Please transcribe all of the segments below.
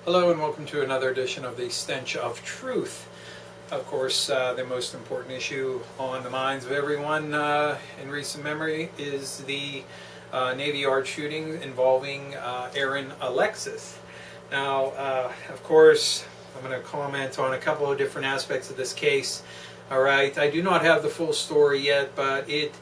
Hello and welcome to another edition of the Stench of Truth. Of course, the most important issue on the minds of everyone in recent memory is the Navy Yard shooting involving Aaron Alexis. Now, of course, I'm going to comment on a couple of different aspects of this case. All right, I do not have the full story yet, but it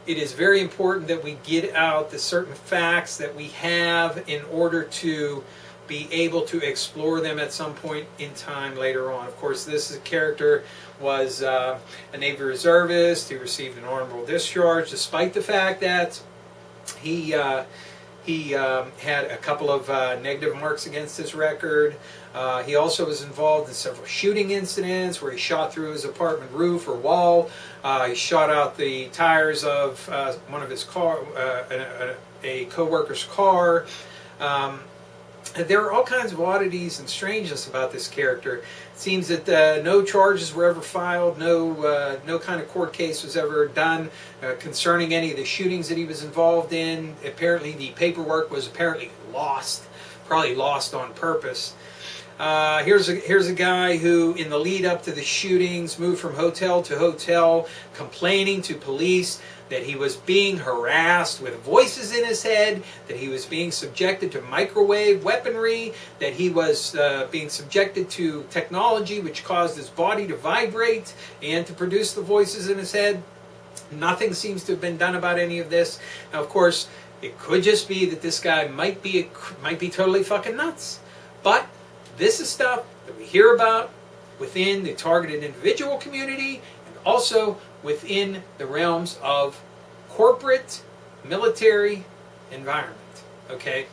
is very important that we get out the certain facts that we have in order to be able to explore them at some point in time later on. Of course, this character was a Navy reservist. He received an honorable discharge, despite the fact that he had a couple of negative marks against his record. He also was involved in several shooting incidents where he shot through his apartment roof or wall. He shot out the tires of one of his car, a co-worker's car. There are all kinds of oddities and strangeness about this character. It seems that no charges were ever filed, no kind of court case was ever done concerning any of the shootings that he was involved in. Apparently the paperwork was lost, probably lost on purpose. Here's a guy who, in the lead up to the shootings, moved from hotel to hotel, complaining to police that he was being harassed with voices in his head, that he was being subjected to microwave weaponry, that he was being subjected to technology which caused his body to vibrate and to produce the voices in his head. Nothing seems to have been done about any of this. Now, of course, it could just be that this guy might be totally fucking nuts. But this is stuff that we hear about within the targeted individual community and also within the realms of corporate military environment. Okay?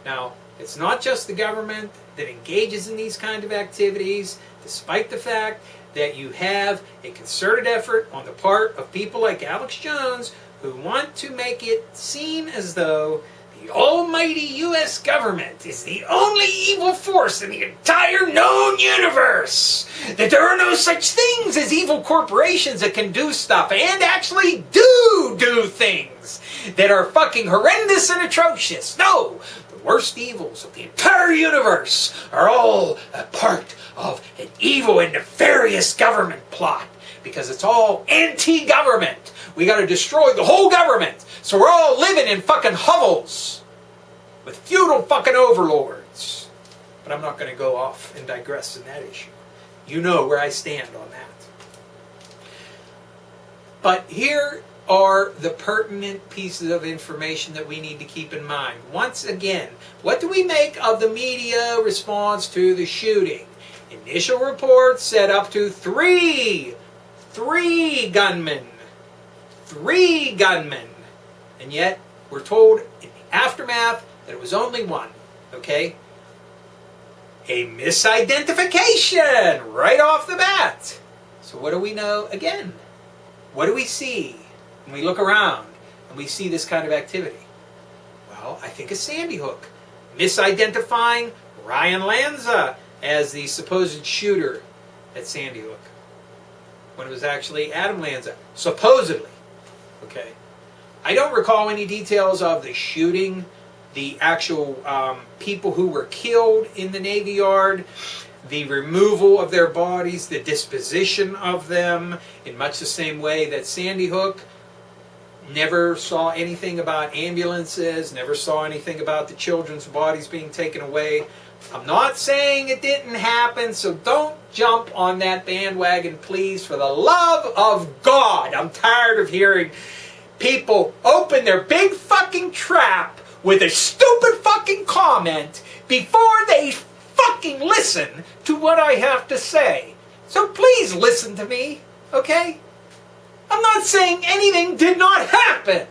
Now, it's not just the government that engages in these kind of activities, despite the fact that you have a concerted effort on the part of people like Alex Jones who want to make it seem as though the almighty U.S. government is the only evil force in the entire known universe. That there are no such things as evil corporations that can do stuff and actually do things that are fucking horrendous and atrocious. No, the worst evils of the entire universe are all a part of an evil and nefarious government plot. Because it's all anti-government. We gotta destroy the whole government. So we're all living in fucking hovels with feudal fucking overlords. But I'm not going to go off and digress in that issue. You know where I stand on that. But here are the pertinent pieces of information that we need to keep in mind. Once again, what do we make of the media response to the shooting? Initial reports said up to three gunmen. 3 gunmen. And yet, we're told in the aftermath that it was only one. Okay? A misidentification right off the bat. So what do we know again? What do we see when we look around and we see this kind of activity? Well, I think it's Sandy Hook. Misidentifying Ryan Lanza as the supposed shooter at Sandy Hook, when it was actually Adam Lanza, supposedly. Okay. I don't recall any details of the shooting, the actual people who were killed in the Navy Yard, the removal of their bodies, the disposition of them, in much the same way that Sandy Hook never saw anything about ambulances, never saw anything about the children's bodies being taken away. I'm not saying it didn't happen, so don't jump on that bandwagon, please, for the love of God. I'm tired of hearing people open their big fucking trap with a stupid fucking comment before they fucking listen to what I have to say. So please listen to me, okay? I'm not saying anything did not happen.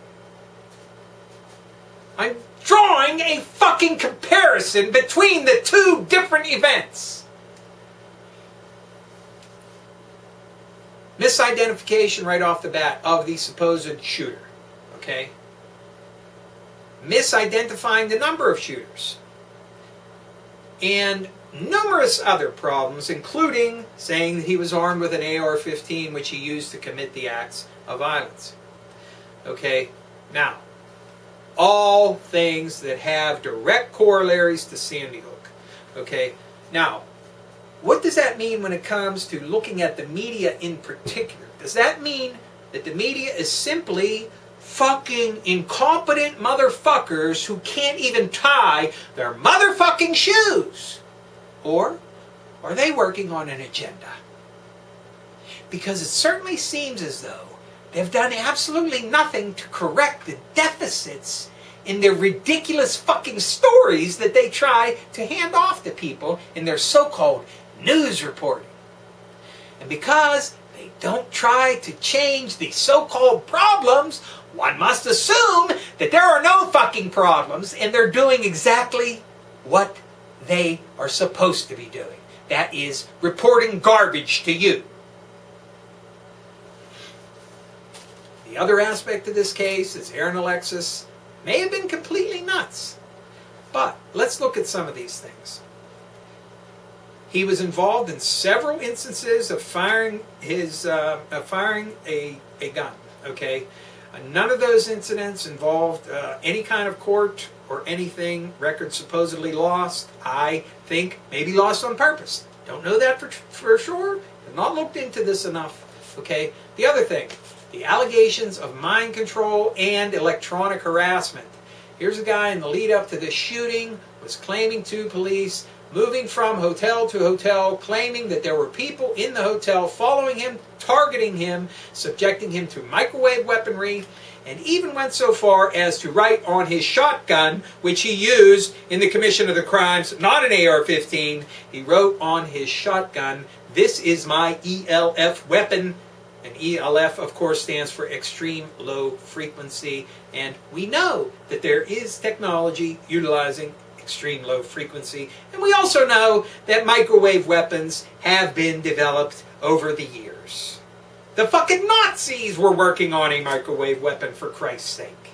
I'm drawing a fucking comparison between the two different events. Misidentification right off the bat of the supposed shooter. Okay? Misidentifying the number of shooters. And numerous other problems, including saying that he was armed with an AR-15, which he used to commit the acts of violence. Okay? Now, all things that have direct corollaries to Sandy Hook. Okay, now, what does that mean when it comes to looking at the media in particular? Does that mean that the media is simply fucking incompetent motherfuckers who can't even tie their motherfucking shoes? Or are they working on an agenda? Because it certainly seems as though they've done absolutely nothing to correct the deficits in their ridiculous fucking stories that they try to hand off to people in their so-called news reporting. And because they don't try to change the so-called problems, one must assume that there are no fucking problems and they're doing exactly what they are supposed to be doing. That is, reporting garbage to you. The other aspect of this case is Aaron Alexis may have been completely nuts. But let's look at some of these things. He was involved in several instances of firing a gun. Okay, none of those incidents involved any kind of court or anything. Record supposedly lost. I think maybe lost on purpose. Don't know that for sure. Have not looked into this enough. Okay. The other thing, the allegations of mind control and electronic harassment. Here's a guy in the lead up to this shooting was claiming to police, moving from hotel to hotel, claiming that there were people in the hotel following him, targeting him, subjecting him to microwave weaponry, and even went so far as to write on his shotgun, which he used in the commission of the crimes, not an AR-15, he wrote on his shotgun, "This is my ELF weapon." And ELF, of course, stands for extreme low frequency. And we know that there is technology utilizing extreme low frequency. And we also know that microwave weapons have been developed over the years. The fucking Nazis were working on a microwave weapon, for Christ's sake.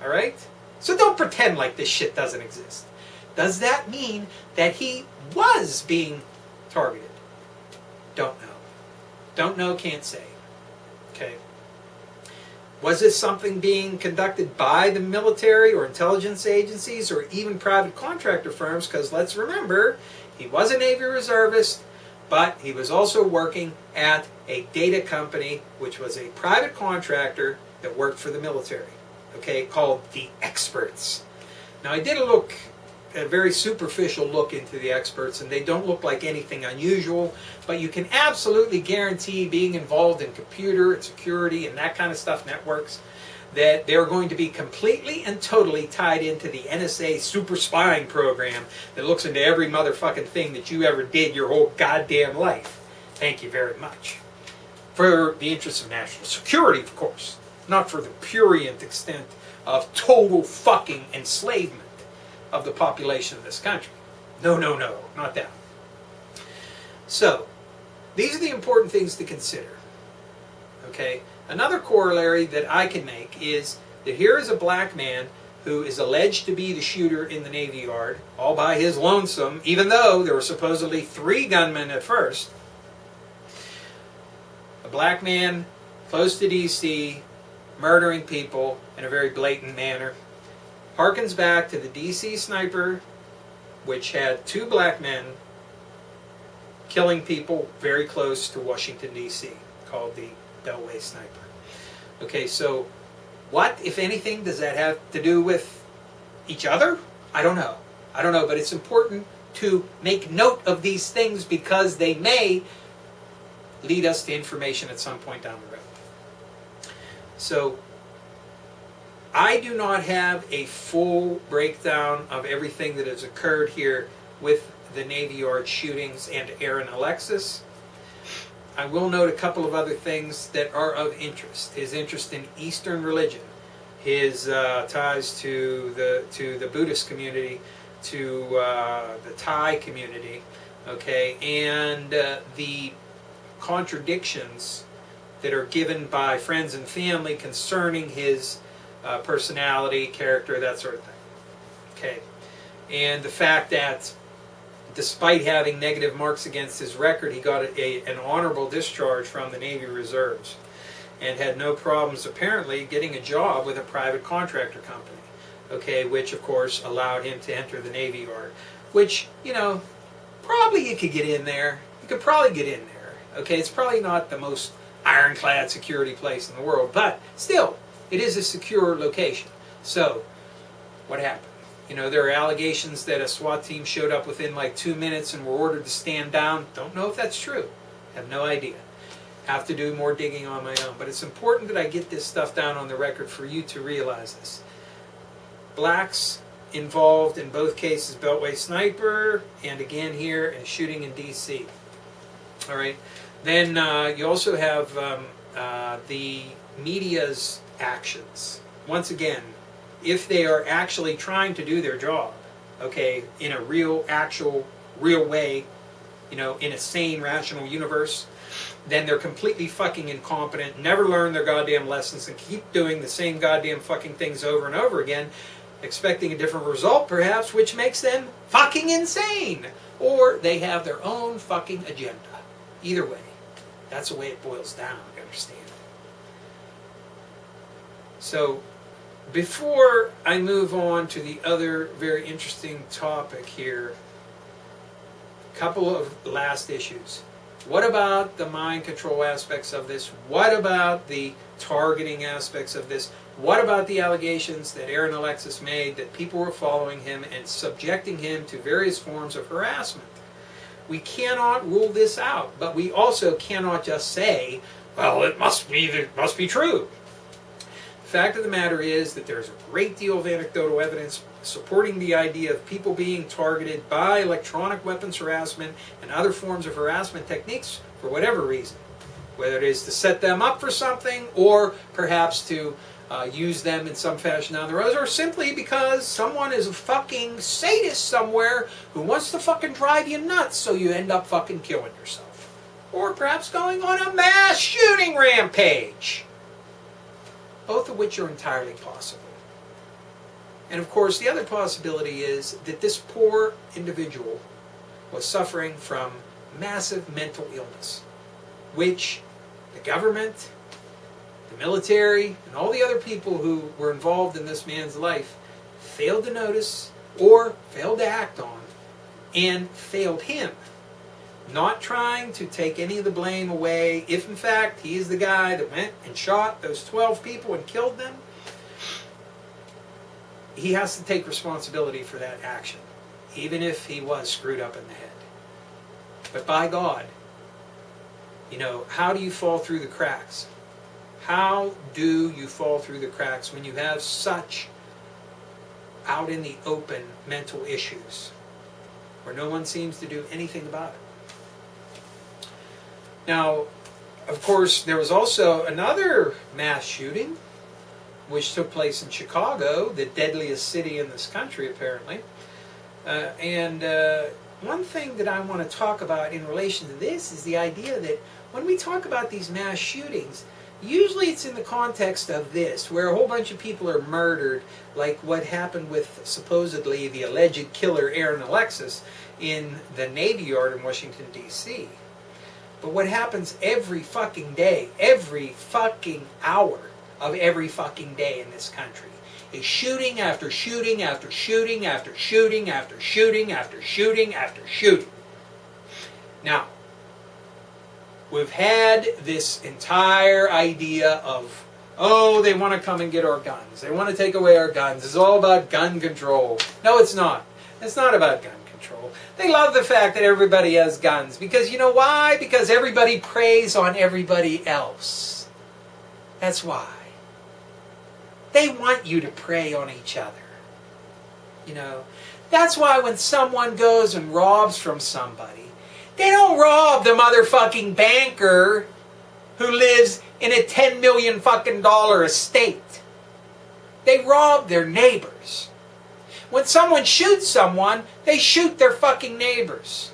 Alright? So don't pretend like this shit doesn't exist. Does that mean that he was being targeted? Don't know. Don't know, can't say. Okay. Was this something being conducted by the military or intelligence agencies or even private contractor firms? Because let's remember, he was a Navy reservist, but he was also working at a data company, which was a private contractor that worked for the military, okay, called the Experts. Now, I did a very superficial look into the Experts, and they don't look like anything unusual, but you can absolutely guarantee, being involved in computer and security and that kind of stuff, networks, that they're going to be completely and totally tied into the NSA super spying program that looks into every motherfucking thing that you ever did your whole goddamn life. Thank you very much. For the interests of national security, of course, not for the prurient extent of total fucking enslavement of the population of this country. No, no, no, not that. So, these are the important things to consider. Okay? Another corollary that I can make is that here is a black man who is alleged to be the shooter in the Navy Yard, all by his lonesome, even though there were supposedly 3 gunmen at first. A black man close to D.C., murdering people in a very blatant manner. Harkens back to the D.C. sniper, which had 2 black men killing people very close to Washington, D.C., called the Beltway sniper. Okay, so what, if anything, does that have to do with each other? I don't know. I don't know, but it's important to make note of these things because they may lead us to information at some point down the road. So, I do not have a full breakdown of everything that has occurred here with the Navy Yard shootings and Aaron Alexis. I will note a couple of other things that are of interest. His interest in Eastern religion, his ties to the Buddhist community, to the Thai community, okay, and the contradictions that are given by friends and family concerning his personality, character, that sort of thing. Okay, and the fact that despite having negative marks against his record, he got an honorable discharge from the Navy Reserves and had no problems apparently getting a job with a private contractor company, okay, which of course allowed him to enter the Navy Yard. which, you know, probably you could get in there. You could probably get in there. Okay, it's probably not the most ironclad security place in the world, but still, it is a secure location. So, what happened? You know, there are allegations that a SWAT team showed up within like 2 minutes and were ordered to stand down. Don't know if that's true. Have no idea. Have to do more digging on my own. But it's important that I get this stuff down on the record for you to realize this. Blacks involved in both cases, Beltway sniper, and again here, a shooting in D.C. All right. Then you also have the media's actions. Once again, if they are actually trying to do their job, okay, in a real, actual, real way, you know, in a sane, rational universe, then they're completely fucking incompetent, never learn their goddamn lessons, and keep doing the same goddamn fucking things over and over again, expecting a different result, perhaps, which makes them fucking insane. Or they have their own fucking agenda. Either way, that's the way it boils down, you understand? So, before I move on to the other very interesting topic here, a couple of last issues. What about the mind control aspects of this? What about the targeting aspects of this? What about the allegations that Aaron Alexis made that people were following him and subjecting him to various forms of harassment? We cannot rule this out, but we also cannot just say, well, it must be true. The fact of the matter is that there's a great deal of anecdotal evidence supporting the idea of people being targeted by electronic weapons harassment and other forms of harassment techniques for whatever reason. Whether it is to set them up for something, or perhaps to use them in some fashion down the road, or simply because someone is a fucking sadist somewhere who wants to fucking drive you nuts so you end up fucking killing yourself. Or perhaps going on a mass shooting rampage. Both of which are entirely possible. And of course, the other possibility is that this poor individual was suffering from massive mental illness, which the government, the military, and all the other people who were involved in this man's life failed to notice or failed to act on, and failed him. Not trying to take any of the blame away, if in fact he is the guy that went and shot those 12 people and killed them. He has to take responsibility for that action, even if he was screwed up in the head. But by God, you know, how do you fall through the cracks? How do you fall through the cracks when you have such out in the open mental issues where no one seems to do anything about it? Now, of course, there was also another mass shooting which took place in Chicago, the deadliest city in this country, apparently. One thing that I want to talk about in relation to this is the idea that when we talk about these mass shootings, usually it's in the context of this, where a whole bunch of people are murdered, like what happened with supposedly the alleged killer Aaron Alexis in the Navy Yard in Washington, D.C. But what happens every fucking day, every fucking hour of every fucking day in this country is shooting after shooting after shooting after shooting after shooting after shooting after shooting. Now, we've had this entire idea of, oh, they want to come and get our guns. They want to take away our guns. It's all about gun control. No, it's not. It's not about gun control. They love the fact that everybody has guns. Because you know why? Because everybody preys on everybody else. That's why. They want you to prey on each other. You know, that's why when someone goes and robs from somebody, they don't rob the motherfucking banker who lives in a $10 million fucking dollar estate. They rob their neighbors. When someone shoots someone, they shoot their fucking neighbors.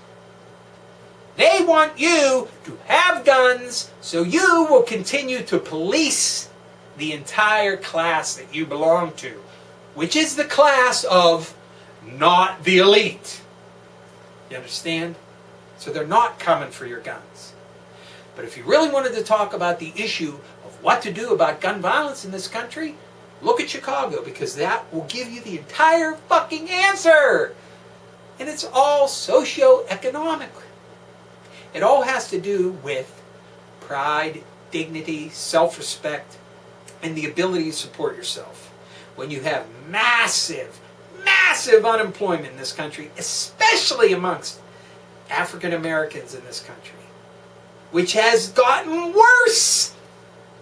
They want you to have guns so you will continue to police the entire class that you belong to, which is the class of not the elite. You understand? So they're not coming for your guns. But if you really wanted to talk about the issue of what to do about gun violence in this country, look at Chicago, because that will give you the entire fucking answer. And it's all socio-economic. It all has to do with pride, dignity, self-respect, and the ability to support yourself. When you have massive, massive unemployment in this country, especially amongst African Americans in this country, which has gotten worse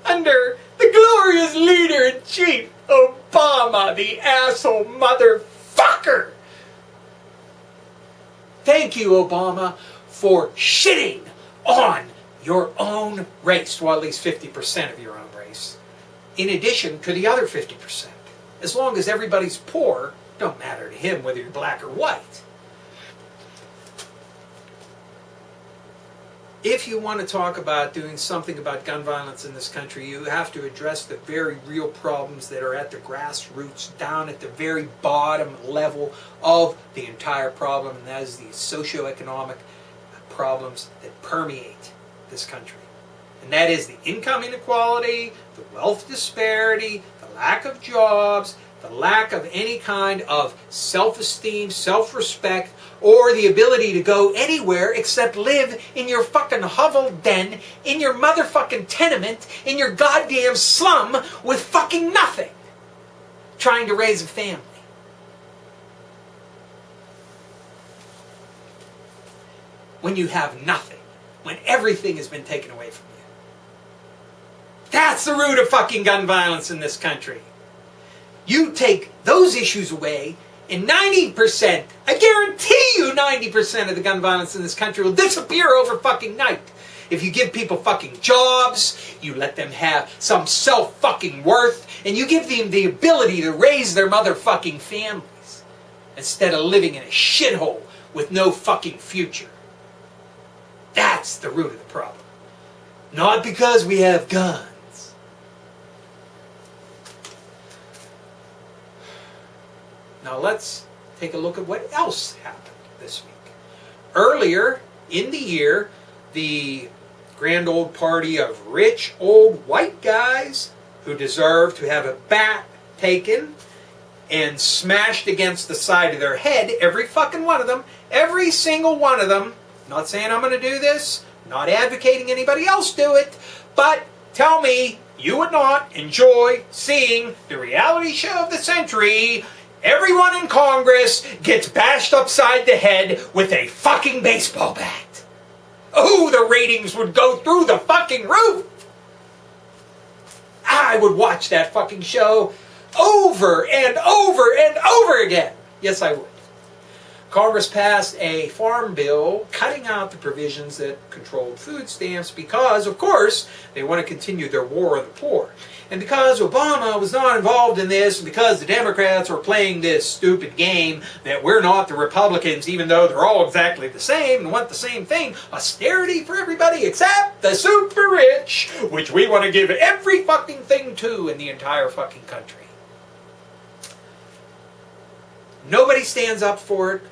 under the glorious leader-in-chief, Obama, the asshole motherfucker. Thank you, Obama, for shitting on your own race, well, at least 50% of your own race, in addition to the other 50%. As long as everybody's poor, it don't matter to him whether you're black or white. If you want to talk about doing something about gun violence in this country, you have to address the very real problems that are at the grassroots, down at the very bottom level of the entire problem, and that is the socioeconomic problems that permeate this country. And that is the income inequality, the wealth disparity, the lack of jobs, the lack of any kind of self-esteem, self-respect, or the ability to go anywhere except live in your fucking hovel den, in your motherfucking tenement, in your goddamn slum with fucking nothing, trying to raise a family. When you have nothing, when everything has been taken away from you. That's the root of fucking gun violence in this country. You take those issues away, and 90%, I guarantee you 90% of the gun violence in this country will disappear over fucking night. If you give people fucking jobs, you let them have some self-fucking worth, and you give them the ability to raise their motherfucking families, instead of living in a shithole with no fucking future. That's the root of the problem. Not because we have guns. Now let's take a look at what else happened this week. Earlier in the year, the grand old party of rich old white guys who deserve to have a bat taken and smashed against the side of their head, every fucking one of them, every single one of them. Not saying I'm going to do this, not advocating anybody else do it, but tell me you would not enjoy seeing the reality show of the century. Everyone in Congress gets bashed upside the head with a fucking baseball bat. Oh, the ratings would go through the fucking roof. I would watch that fucking show over and over and over again. Yes, I would. Congress passed a farm bill cutting out the provisions that controlled food stamps because, of course, they want to continue their war on the poor. And because Obama was not involved in this, and because the Democrats were playing this stupid game that we're not the Republicans, even though they're all exactly the same and want the same thing, austerity for everybody except the super rich, which we want to give every fucking thing to in the entire fucking country. Nobody stands up for it.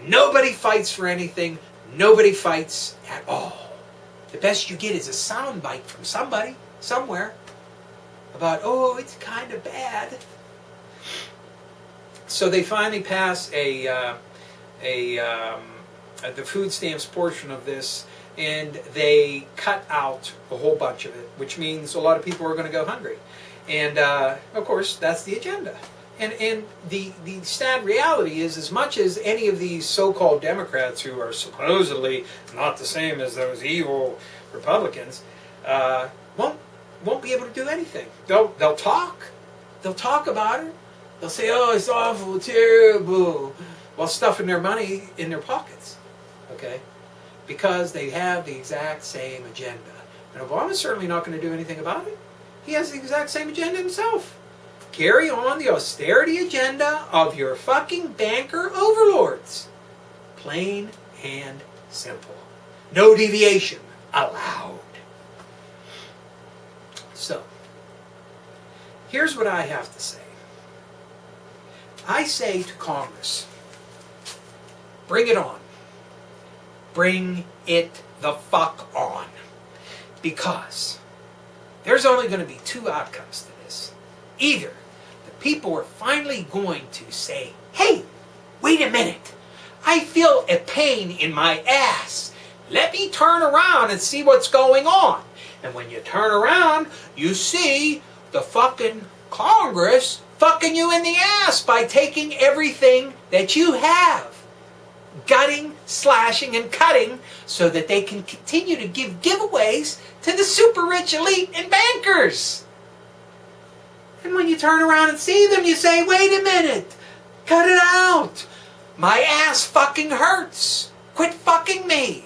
Nobody fights for anything. Nobody fights at all. The best you get is a soundbite from somebody, somewhere, about, oh, it's kind of bad. So they finally pass the food stamps portion of this, and they cut out a whole bunch of it, which means a lot of people are going to go hungry. And, of course, that's the agenda. And the sad reality is, as much as any of these so-called Democrats who are supposedly not the same as those evil Republicans, won't be able to do anything. They'll talk. They'll talk about it. They'll say, oh, it's awful, terrible, while stuffing their money in their pockets. Okay? Because they have the exact same agenda. And Obama's certainly not going to do anything about it. He has the exact same agenda himself. Carry on the austerity agenda of your fucking banker overlords. Plain and simple. No deviation allowed. So, here's what I have to say. I say to Congress, bring it on. Bring it the fuck on. Because there's only going to be two outcomes to this. Either the people are finally going to say, hey, wait a minute. I feel a pain in my ass. Let me turn around and see what's going on. And when you turn around, you see the fucking Congress fucking you in the ass by taking everything that you have. Gutting, slashing, and cutting so that they can continue to give giveaways to the super rich elite and bankers. And when you turn around and see them, you say, wait a minute, cut it out. My ass fucking hurts. Quit fucking me.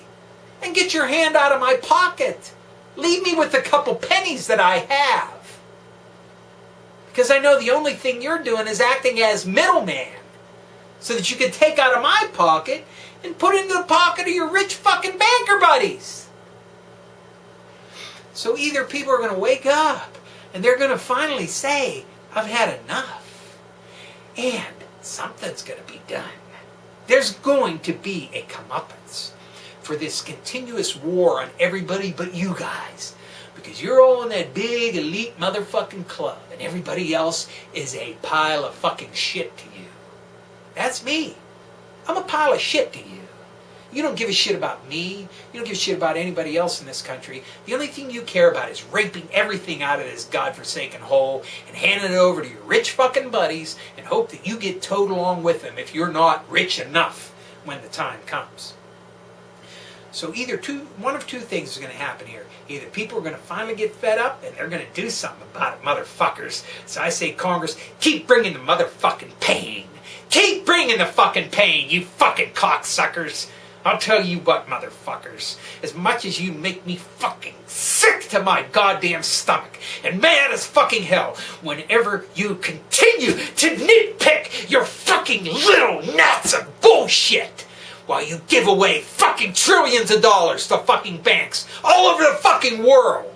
And get your hand out of my pocket. Leave me with the couple pennies that I have. Because I know the only thing you're doing is acting as middleman. So that you can take out of my pocket and put it into the pocket of your rich fucking banker buddies. So either people are going to wake up and they're going to finally say, I've had enough. And something's going to be done. There's going to be a comeuppance for this continuous war on everybody but you guys. Because you're all in that big elite motherfucking club and everybody else is a pile of fucking shit to you. That's me. I'm a pile of shit to you. You don't give a shit about me. You don't give a shit about anybody else in this country. The only thing you care about is raping everything out of this godforsaken hole and handing it over to your rich fucking buddies and hope that you get towed along with them if you're not rich enough when the time comes. So either one of two things is going to happen here. Either people are going to finally get fed up and they're going to do something about it, motherfuckers. So I say, Congress, keep bringing the motherfucking pain. Keep bringing the fucking pain, you fucking cocksuckers. I'll tell you what, motherfuckers. As much as you make me fucking sick to my goddamn stomach and mad as fucking hell whenever you continue to nitpick your fucking little gnats of bullshit while you give away fucking trillions of dollars to fucking banks all over the fucking world.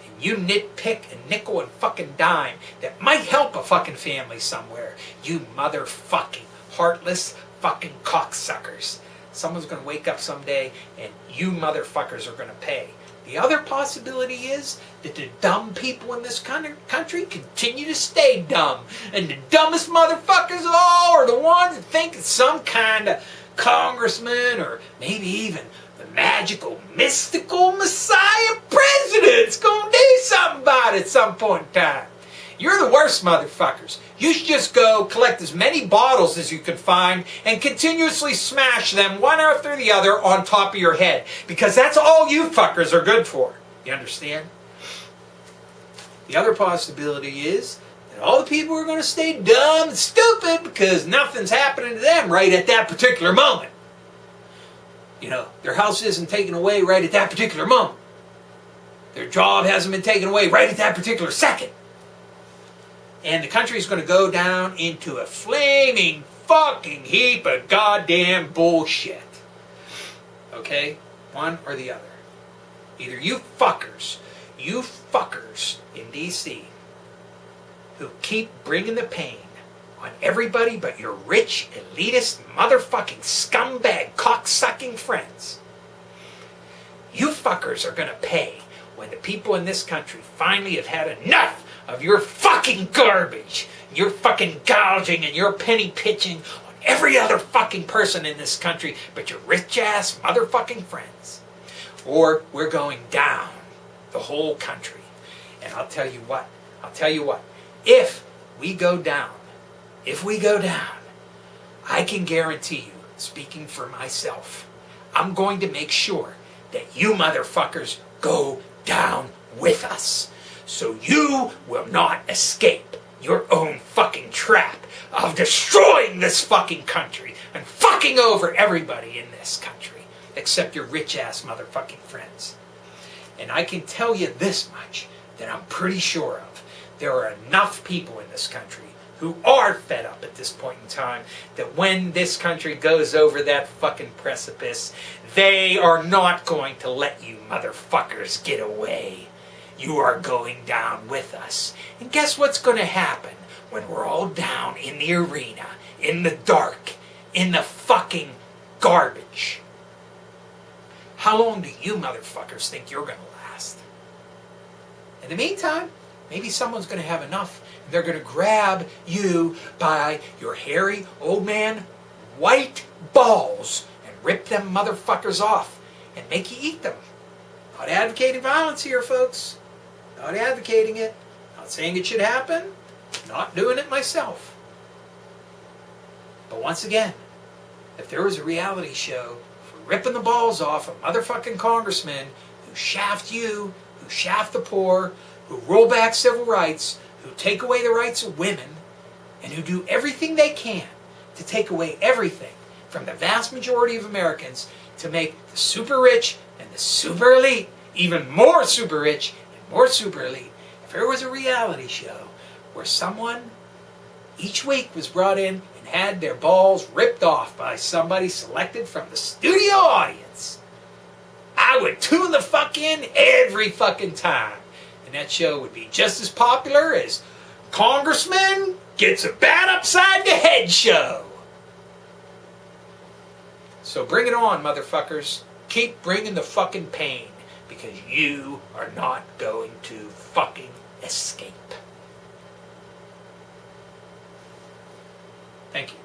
And you nitpick a nickel and fucking dime that might help a fucking family somewhere. You motherfucking heartless fucking cocksuckers. Someone's going to wake up someday and you motherfuckers are going to pay. The other possibility is that the dumb people in this country continue to stay dumb. And the dumbest motherfuckers of all are the ones that think it's some kind of congressman or maybe even the magical, mystical messiah president's going to do something about it at some point in time. You're the worst motherfuckers. You should just go collect as many bottles as you can find and continuously smash them one after the other on top of your head. Because that's all you fuckers are good for. You understand? The other possibility is that all the people are going to stay dumb and stupid because nothing's happening to them right at that particular moment. You know, their house isn't taken away right at that particular moment. Their job hasn't been taken away right at that particular second. And the country's going to go down into a flaming fucking heap of goddamn bullshit. Okay? One or the other. Either you fuckers in D.C. who keep bringing the pain on everybody but your rich, elitist, motherfucking scumbag, cocksucking friends. You fuckers are going to pay when the people in this country finally have had enough of your fucking garbage, your fucking gouging and your penny pitching on every other fucking person in this country but your rich ass motherfucking friends. Or we're going down, the whole country. And I'll tell you what, if we go down, I can guarantee you, speaking for myself, I'm going to make sure that you motherfuckers go down with us. So you will not escape your own fucking trap of destroying this fucking country and fucking over everybody in this country except your rich ass motherfucking friends. And I can tell you this much that I'm pretty sure of. There are enough people in this country who are fed up at this point in time that when this country goes over that fucking precipice, they are not going to let you motherfuckers get away. You are going down with us. And guess what's going to happen when we're all down in the arena, in the dark, in the fucking garbage? How long do you motherfuckers think you're going to last? In the meantime, maybe someone's going to have enough. And they're going to grab you by your hairy old man white balls and rip them motherfuckers off and make you eat them. Not advocating violence here, folks. Not advocating it. Not saying it should happen. Not doing it myself. But once again, if there was a reality show for ripping the balls off of motherfucking congressmen who shaft you, who shaft the poor, who roll back civil rights, who take away the rights of women, and who do everything they can to take away everything from the vast majority of Americans to make the super rich and the super elite even more super rich and more super elite. If there was a reality show where someone each week was brought in and had their balls ripped off by somebody selected from the studio audience, I would tune the fuck in every fucking time. And that show would be just as popular as Congressman Gets a Bat Upside the Head show. So bring it on, motherfuckers. Keep bringing the fucking pain, because you are not going to fucking escape. Thank you.